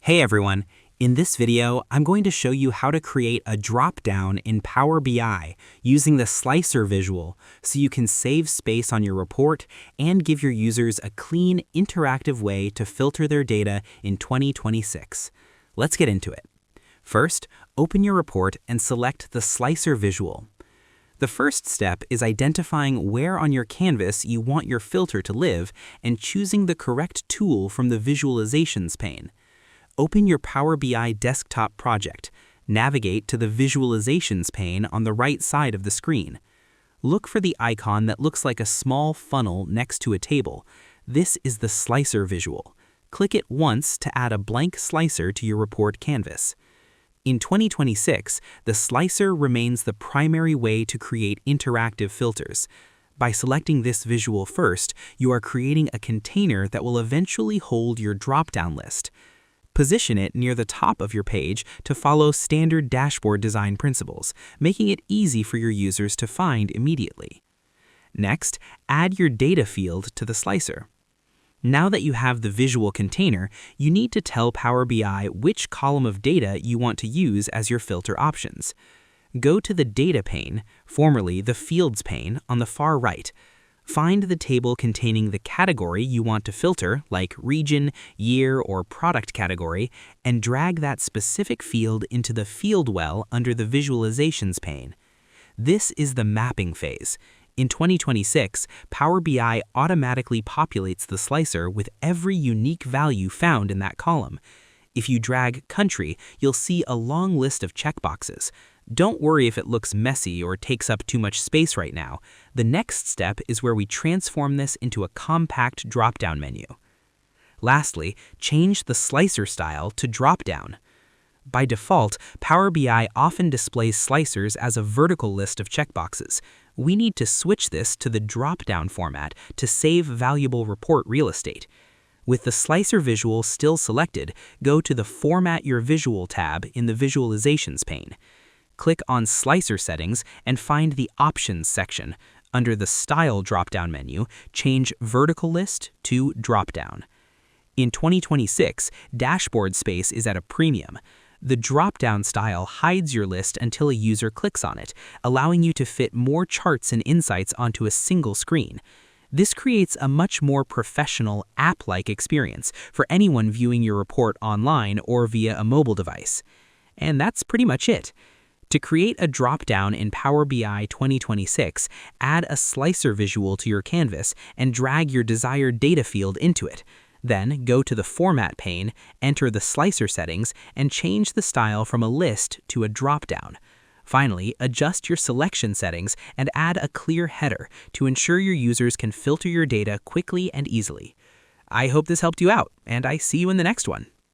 Hey everyone, in this video, I'm going to show you how to create a drop-down in Power BI using the slicer visual so you can save space on your report and give your users a clean, interactive way to filter their data in 2026. Let's get into it. First, open your report and select the slicer visual. The first step is identifying where on your canvas you want your filter to live and choosing the correct tool from the Visualizations pane. Open your Power BI desktop project. Navigate to the Visualizations pane on the right side of the screen. Look for the icon that looks like a small funnel next to a table. This is the slicer visual. Click it once to add a blank slicer to your report canvas. In 2026, the slicer remains the primary way to create interactive filters. By selecting this visual first, you are creating a container that will eventually hold your drop-down list. Position it near the top of your page to follow standard dashboard design principles, making it easy for your users to find immediately. Next, add your data field to the slicer. Now that you have the visual container, you need to tell Power BI which column of data you want to use as your filter options. Go to the Data pane, formerly the Fields pane, on the far right. Find the table containing the category you want to filter, like region, year, or product category, and drag that specific field into the field well under the Visualizations pane. This is the mapping phase. In 2026, Power BI automatically populates the slicer with every unique value found in that column. If you drag Country, you'll see a long list of checkboxes. Don't worry if it looks messy or takes up too much space right now. The next step is where we transform this into a compact drop-down menu. Lastly, change the slicer style to drop-down. By default, Power BI often displays slicers as a vertical list of checkboxes. We need to switch this to the drop-down format to save valuable report real estate. With the slicer visual still selected, go to the Format Your Visual tab in the Visualizations pane. Click on Slicer Settings and find the Options section. Under the Style drop-down menu, change Vertical List to Dropdown. In 2026, dashboard space is at a premium. The drop-down style hides your list until a user clicks on it, allowing you to fit more charts and insights onto a single screen. This creates a much more professional, app-like experience for anyone viewing your report online or via a mobile device. And that's pretty much it. To create a drop-down in Power BI 2026, add a slicer visual to your canvas and drag your desired data field into it. Then go to the Format pane, enter the slicer settings, and change the style from a list to a drop-down. Finally, adjust your selection settings and add a clear header to ensure your users can filter your data quickly and easily. I hope this helped you out, and I see you in the next one.